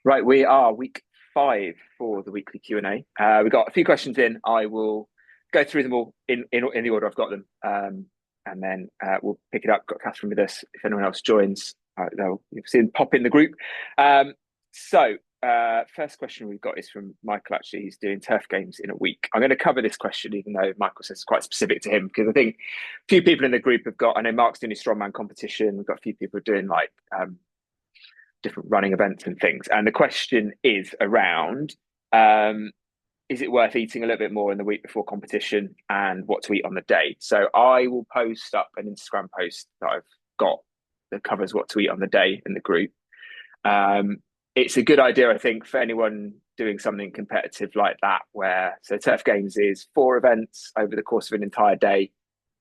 Right, we are week 5 for the weekly Q&A. We've got a few questions in. I will go through them all in the order I've got them, and then we'll pick it up. Got Catherine with us. If anyone else joins, you'll see them pop in the group. First question we've got is from Michael. Actually, he's doing turf games in a week. I'm going to cover this question, even though Michael says it's quite specific to him, because I think a few people in the group have got. I know Mark's doing his strongman competition. We've got a few people doing like different running events and things. And the question is around, is it worth eating a little bit more in the week before competition, and what to eat on the day? So I will post up an Instagram post that I've got that covers what to eat on the day in the group. It's a good idea, I think, for anyone doing something competitive like that, so Turf Games is 4 events over the course of an entire day,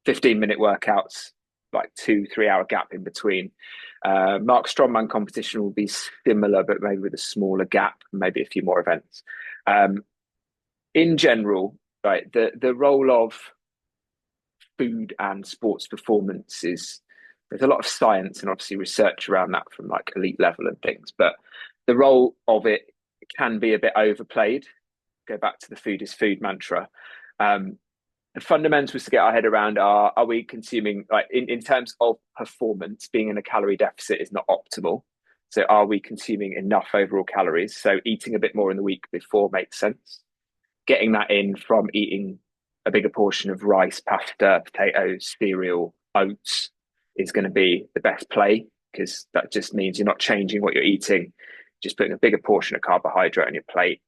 15-minute workouts, like 2-3 hour gap in between. Mark's strongman competition will be similar, but maybe with a smaller gap, maybe a few more events. In general, right, the role of food and sports performance is, there's a lot of science and obviously research around that from like elite level and things, but the role of it can be a bit overplayed. Go back to the food is food mantra. The fundamentals to get our head around are we consuming, like in terms of performance, being in a calorie deficit is not optimal. So are we consuming enough overall calories? So eating a bit more in the week before makes sense. Getting that in from eating a bigger portion of rice, pasta, potatoes, cereal, oats is going to be the best play, because that just means you're not changing what you're eating, just putting a bigger portion of carbohydrate on your plate.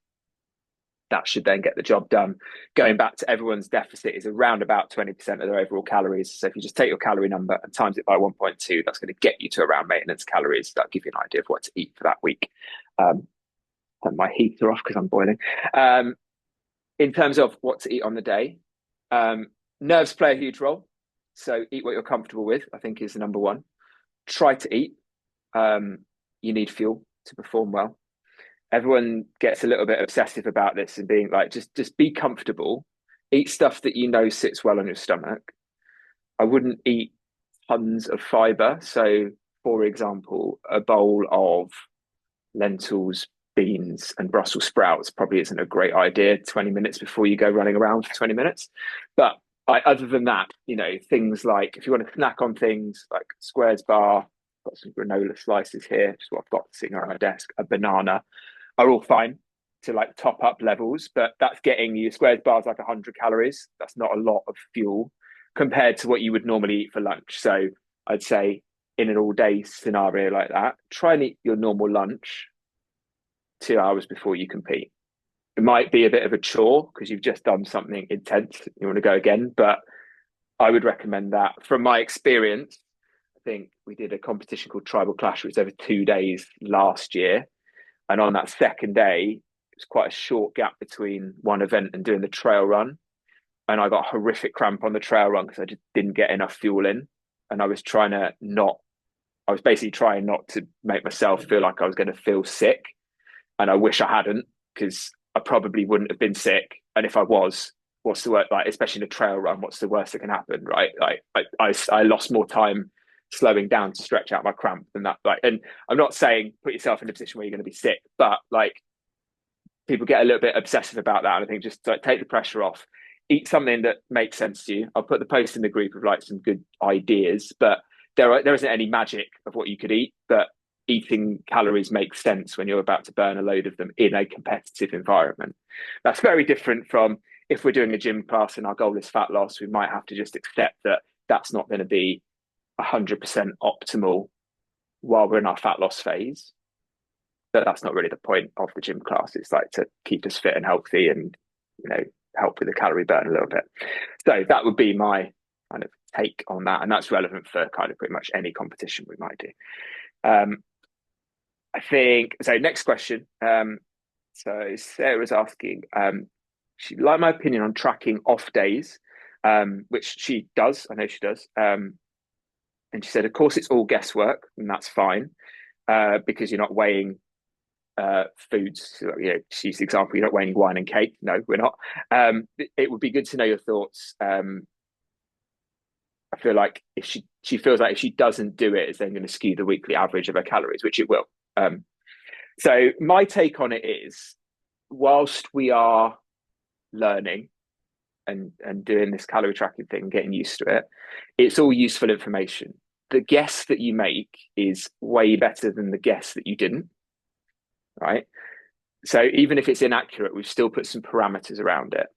That should then get the job done. Going back to everyone's deficit is around about 20% of their overall calories. So if you just take your calorie number and times it by 1.2, that's going to get you to around maintenance calories. That'll give you an idea of what to eat for that week. And my heater off because I'm boiling. In terms of what to eat on the day, nerves play a huge role. So eat what you're comfortable with, I think, is the number one. Try to eat. You need fuel to perform well. Everyone gets a little bit obsessive about this and being like, just be comfortable. Eat stuff that you know sits well on your stomach. I wouldn't eat tons of fiber. So, for example, a bowl of lentils, beans, and Brussels sprouts probably isn't a great idea 20 minutes before you go running around for 20 minutes. But other than that, things like, if you want to snack on things like Squares bar, got some granola slices here, just what I've got sitting on my desk, a banana, are all fine to like top up levels, but that's getting you Squares bars like 100 calories. That's not a lot of fuel compared to what you would normally eat for lunch. So I'd say in an all day scenario like that, try and eat your normal lunch 2 hours before you compete. It might be a bit of a chore because you've just done something intense. You want to go again, but I would recommend that. From my experience, I think we did a competition called Tribal Clash, which was over 2 days last year. And on that second day, it was quite a short gap between one event and doing the trail run. And I got a horrific cramp on the trail run because I just didn't get enough fuel in. And I was basically trying not to make myself feel like I was going to feel sick. And I wish I hadn't, because I probably wouldn't have been sick. And if I was, what's the worst, like, especially in a trail run, what's the worst that can happen, right? Like I lost more time slowing down to stretch out my cramp than that. Like, and I'm not saying put yourself in a position where you're going to be sick, but like people get a little bit obsessive about that. And I think just like, take the pressure off, eat something that makes sense to you. I'll put the post in the group of like some good ideas, but there isn't any magic of what you could eat, but eating calories makes sense when you're about to burn a load of them in a competitive environment. That's very different from if we're doing a gym class and our goal is fat loss. We might have to just accept that that's not going to be 100% optimal while we're in our fat loss phase. But that's not really the point of the gym class. It's like to keep us fit and healthy and, help with the calorie burn a little bit. So that would be my kind of take on that. And that's relevant for kind of pretty much any competition we might do. I think, so next question. So Sarah's asking, she'd like my opinion on tracking off days, which she does. I know she does. And she said, of course, it's all guesswork, and that's fine, because you're not weighing foods. So, she used the example, you're not weighing wine and cake. No, we're not. It would be good to know your thoughts. I feel like if she feels like if she doesn't do it, it's then going to skew the weekly average of her calories, which it will. So my take on it is, whilst we are learning and doing this calorie tracking thing, getting used to it, it's all useful information. The guess that you make is way better than the guess that you didn't, right? So even if it's inaccurate, we've still put some parameters around it.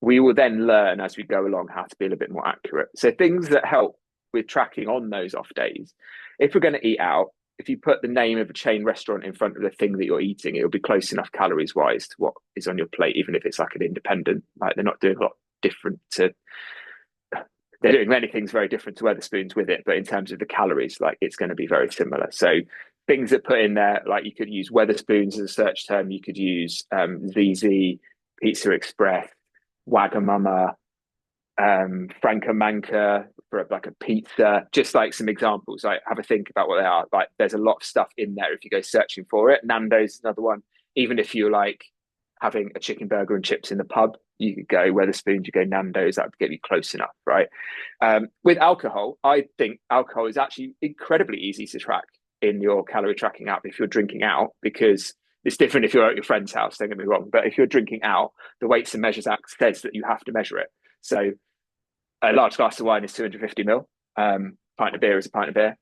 We will then learn as we go along how to be a little bit more accurate. So things that help with tracking on those off days, if we're going to eat out, if you put the name of a chain restaurant in front of the thing that you're eating, it'll be close enough calories wise to what is on your plate, even if it's like an independent. Like they're not doing a lot different to. They're doing many things very different to Wetherspoons with it, but in terms of the calories, like it's going to be very similar. So things that put in there, like you could use Wetherspoons as a search term, you could use ZZ, Pizza Express, Wagamama, Franca Manca for like a pizza, just like some examples. Like have a think about what they are. Like there's a lot of stuff in there if you go searching for it. Nando's is another one. Even if you're like having a chicken burger and chips in the pub, you could go Wetherspoons, you go Nando's, that would get you close enough, right? With alcohol, I think alcohol is actually incredibly easy to track in your calorie tracking app if you're drinking out, because it's different if you're at your friend's house, don't get me wrong. But if you're drinking out, the Weights and Measures Act says that you have to measure it. So a large glass of wine is 250 mil. Pint of beer is a pint of beer.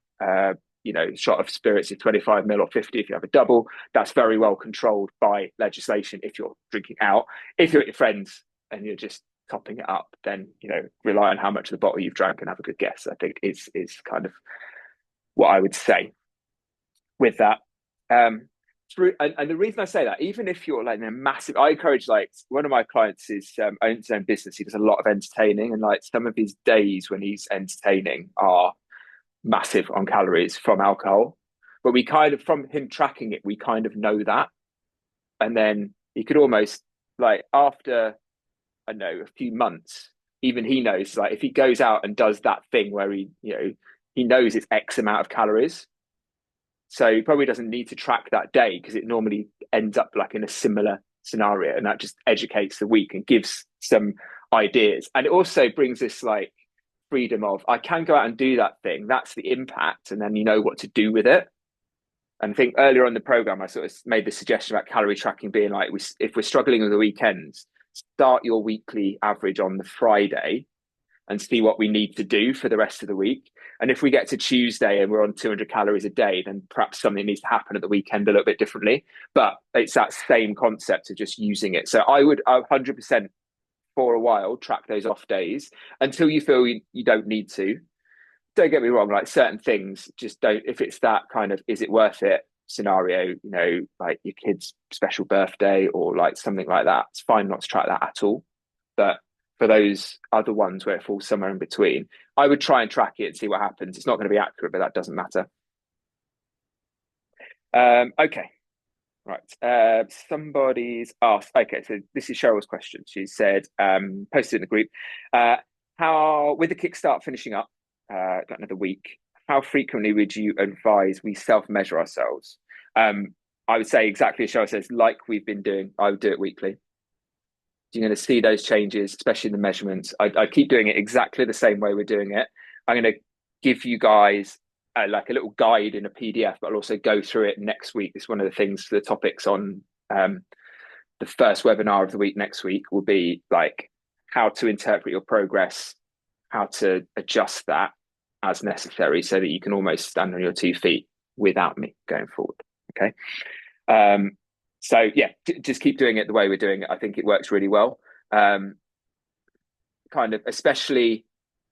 Shot of spirits is 25 mil or 50 if you have a double. That's very well controlled by legislation if you're drinking out. If you're at your friends and you're just topping it up, then rely on how much of the bottle you've drank and have a good guess. I think is kind of what I would say with that. And the reason I say that, even if you're like a massive, I encourage, like one of my clients is owns his own business. He does a lot of entertaining, and like some of his days when he's entertaining are massive on calories from alcohol. But we kind of, from him tracking it, we kind of know that. And then he could almost, like after, I don't know, a few months, even he knows, like if he goes out and does that thing where he knows it's X amount of calories. So he probably doesn't need to track that day because it normally ends up like in a similar scenario, and that just educates the week and gives some ideas. And it also brings this like freedom of, I can go out and do that thing. That's the impact. And then you know what to do with it. And I think earlier on the program, I sort of made the suggestion about calorie tracking being like, if we're struggling with the weekends, start your weekly average on the Friday and see what we need to do for the rest of the week. And if we get to Tuesday and we're on 200 calories a day, then perhaps something needs to happen at the weekend a little bit differently. But it's that same concept of just using it. So I would 100% for a while track those off days until you feel you don't need to. Don't get me wrong, like certain things just don't, if it's that kind of, is it worth it scenario, like your kid's special birthday or like something like that, it's fine not to track that at all. But for those other ones where it falls somewhere in between, I would try and track it and see what happens. It's not going to be accurate, but that doesn't matter. Okay. Right. Somebody's asked, okay, so this is Cheryl's question. She said, posted in the group, how, with the Kickstart finishing up, got another week, how frequently would you advise we self-measure ourselves? I would say exactly as Cheryl says, like we've been doing, I would do it weekly. You're going to see those changes, especially in the measurements. I keep doing it exactly the same way we're doing it. I'm going to give you guys like a little guide in a PDF, but I'll also go through it next week. It's one of the things, the topics on the first webinar of the week next week will be like how to interpret your progress, how to adjust that as necessary so that you can almost stand on your 2 feet without me going forward. Okay. So yeah, just keep doing it the way we're doing it. I think it works really well. Kind of, especially,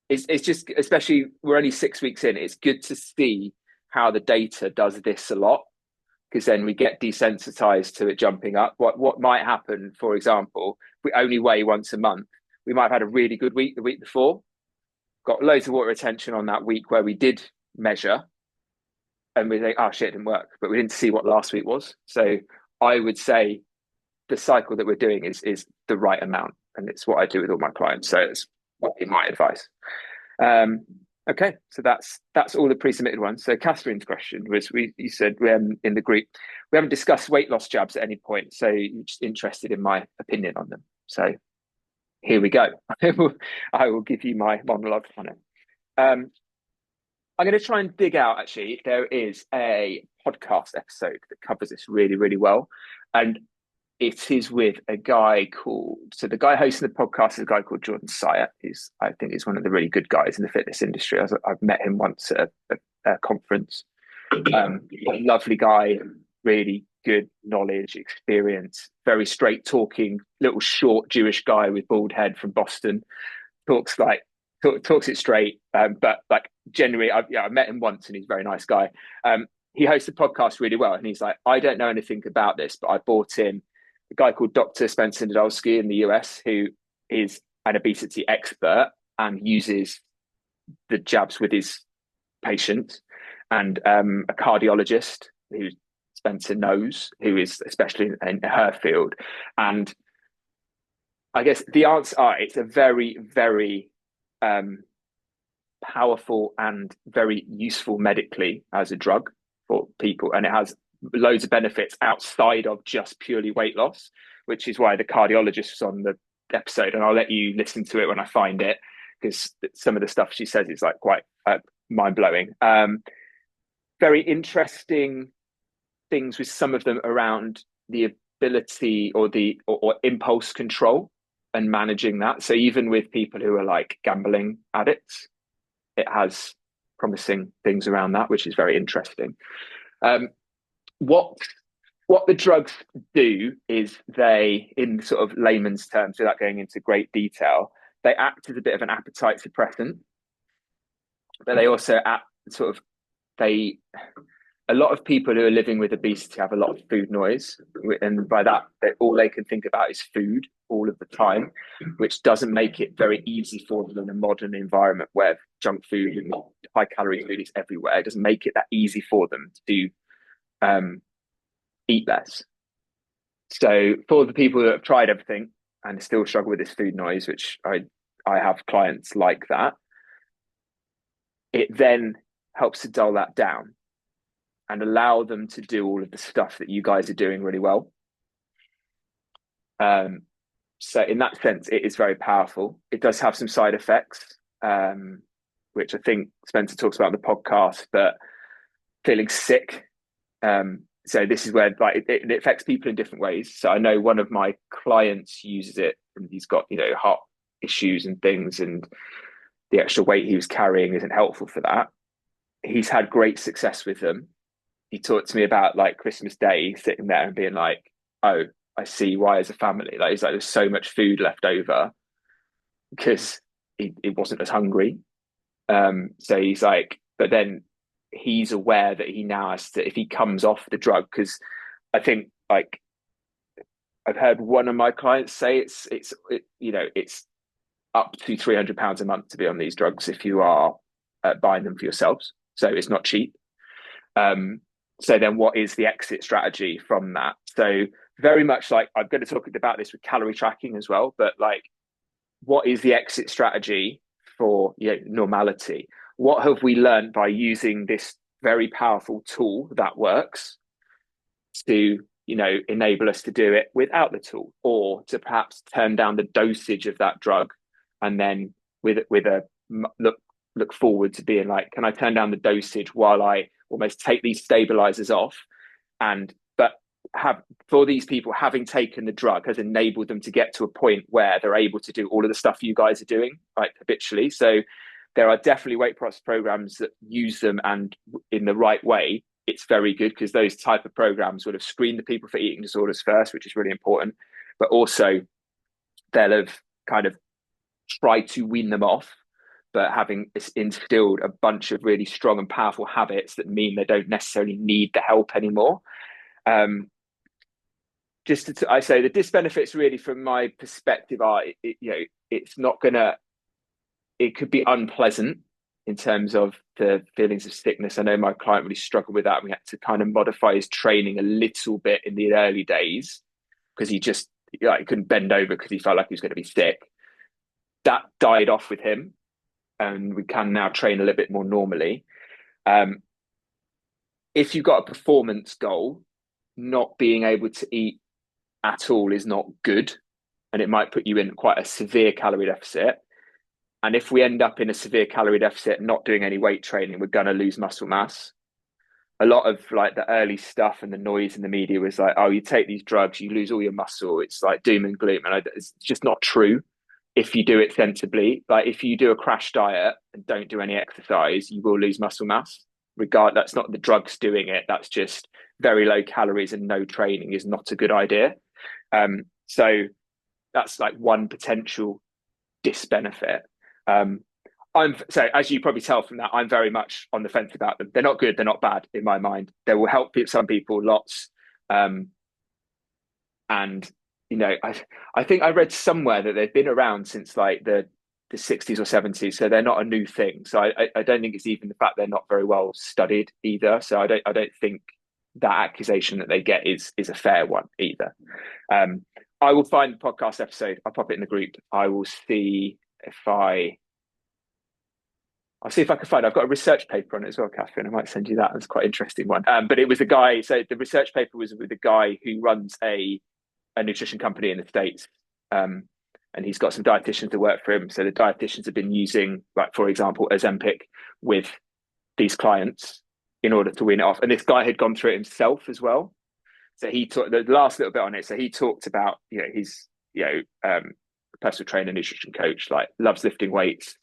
it's just, especially we're only 6 weeks in. It's good to see how the data does this a lot, because then we get desensitized to it jumping up. What might happen, for example, if we only weigh once a month, we might have had a really good week the week before, got loads of water retention on that week where we did measure, and we think, oh shit, it didn't work, but we didn't see what last week was. So I would say the cycle that we're doing is the right amount, and it's what I do with all my clients. So it's my advice. Okay, so that's all the pre-submitted ones. So Catherine's question was, you said in the group, we haven't discussed weight loss jabs at any point, so you're just interested in my opinion on them. So here we go. I will give you my monologue on it. I'm going to try and dig out, actually, there is a podcast episode that covers this really, really well. And it is with a guy called, so the guy hosting the podcast is a guy called Jordan Syatt, who's, I think, is one of the really good guys in the fitness industry. I've met him once at a conference. Lovely guy, really good knowledge, experience, very straight talking, little short Jewish guy with bald head from Boston. Talks it straight, but like generally, I met him once and he's a very nice guy. He hosts the podcast really well, and he's like, I don't know anything about this, but I bought in a guy called Dr. Spencer Nadolsky in the US, who is an obesity expert and uses the jabs with his patients, and a cardiologist who Spencer knows, who is especially in her field. And I guess the answer are, it's a very, very powerful and very useful medically as a drug for people, and it has loads of benefits outside of just purely weight loss, which is why the cardiologist was on the episode, and I'll let you listen to it when I find it, because some of the stuff she says is like quite mind-blowing. Very interesting things with some of them around the ability or impulse control and managing that. So even with people who are like gambling addicts, it has promising things around that, which is very interesting. What the drugs do is they, in sort of layman's terms, without going into great detail, they act as a bit of an appetite suppressant, but they also a lot of people who are living with obesity have a lot of food noise, and by that, all they can think about is food all of the time, which doesn't make it very easy for them in a modern environment where junk food and high calorie food is everywhere. It doesn't make it that easy for them to eat less. So for the people that have tried everything and still struggle with this food noise, which I have clients like that, it then helps to dull that down and allow them to do all of the stuff that you guys are doing really well. So in that sense, it is very powerful. It does have some side effects, which I think Spencer talks about in the podcast, but feeling sick. So this is where like it affects people in different ways. So I know one of my clients uses it, and he's got, heart issues and things, and the extra weight he was carrying isn't helpful for that. He's had great success with them. He talked to me about like Christmas Day, sitting there and being like, oh, I see why as a family. Like, he's like, there's so much food left over because he wasn't as hungry. So he's like, but then he's aware that he now has to, if he comes off the drug, because I think like I've heard one of my clients say it's up to £300 a month to be on these drugs if you are buying them for yourselves. So it's not cheap. So then what is the exit strategy from that? So very much like, I'm going to talk about this with calorie tracking as well, but like, what is the exit strategy for normality? What have we learned by using this very powerful tool that works to enable us to do it without the tool, or to perhaps turn down the dosage of that drug, and then with a look forward to being like, can I turn down the dosage while I almost take these stabilizers off? But have, for these people, having taken the drug has enabled them to get to a point where they're able to do all of the stuff you guys are doing, like habitually. So there are definitely weight loss programs that use them, and in the right way, it's very good, because those type of programs would have screened the people for eating disorders first, which is really important. But also they'll have kind of tried to wean them off, but having instilled a bunch of really strong and powerful habits that mean they don't necessarily need the help anymore. I say the disbenefits really from my perspective are, it's not gonna, it could be unpleasant in terms of the feelings of sickness. I know my client really struggled with that. We had to kind of modify his training a little bit in the early days, because he just he couldn't bend over because he felt like he was going to be sick. That died off with him, and we can now train a little bit more normally. If you've got a performance goal, not being able to eat at all is not good, and it might put you in quite a severe calorie deficit. And if we end up in a severe calorie deficit, not doing any weight training, we're going to lose muscle mass. a lot of like the early stuff and the noise in the media was like, oh, you take these drugs, you lose all your muscle. It's like doom and gloom. And it's just not true if you do it sensibly. Like if you do a crash diet and don't do any exercise, you will lose muscle mass. That's not the drugs doing it. That's just very low calories and no training is not a good idea. So that's like one potential disbenefit. So as you probably tell from that, I'm very much on the fence about them. They're not good, they're not bad in my mind. They will help some people lots. And I think I read somewhere that they've been around since like the 60s or 70s, so they're not a new thing. So I don't think it's even the fact they're not very well studied either. So I don't think that accusation that they get is a fair one either. I will find the podcast episode. I'll pop it in the group. I'll see if I can find. I've got a research paper on it as well, Catherine. I might send you that. It's quite an interesting one. But it was a guy. So the research paper was with a guy who runs a nutrition company in the States. And he's got some dietitians that work for him. So the dietitians have been using, like, for example, Ozempic with these clients in order to win it off. And this guy had gone through it himself as well. So he talked the last little bit on it. So he talked about, he's, personal trainer, nutrition coach, like loves lifting weights,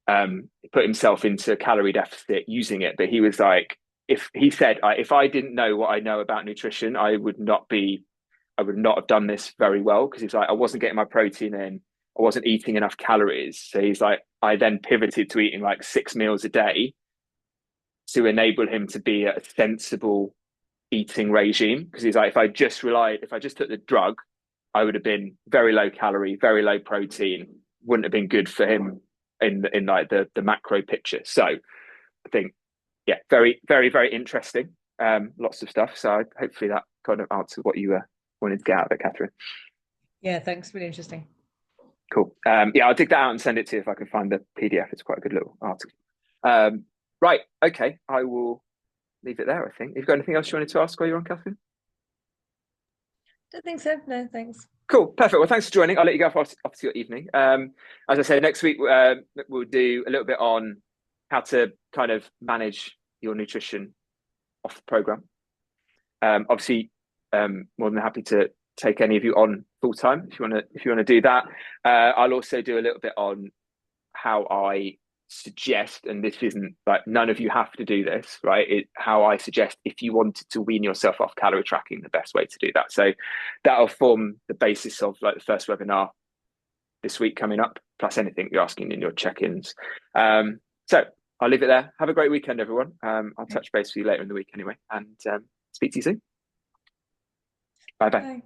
put himself into a calorie deficit using it. But he was like, if I didn't know what I know about nutrition, I would not have done this very well, because he's like, I wasn't getting my protein in, I wasn't eating enough calories. So he's like, I then pivoted to eating like 6 meals a day to enable him to be a sensible eating regime. Because he's like, if I just took the drug, I would have been very low calorie, very low protein, wouldn't have been good for him in like the macro picture. So I think, yeah, very, very, very interesting. Lots of stuff. So hopefully that kind of answered what you wanted to get out of it, Catherine. Yeah, thanks. Really interesting. Cool. Yeah, I'll dig that out and send it to you if I can find the PDF. It's quite a good little article. Right. Okay. I will leave it there, I think. You've got anything else you wanted to ask while you're on, Catherine? Don't think so. No, thanks. Cool. Perfect. Well, thanks for joining. I'll let you go off to your evening. As I said, next week we'll do a little bit on how to kind of manage your nutrition off the program. Obviously, more than happy to take any of you on full time if you want to do that. I'll also do a little bit on how I suggest, and this isn't like, none of you have to do this, right? How I suggest, if you wanted to wean yourself off calorie tracking, the best way to do that. So that'll form the basis of like the first webinar this week coming up, plus anything you're asking in your check-ins. So I'll leave it there. Have a great weekend, everyone. I'll touch base with you later in the week anyway, and speak to you soon. Bye-bye. Bye.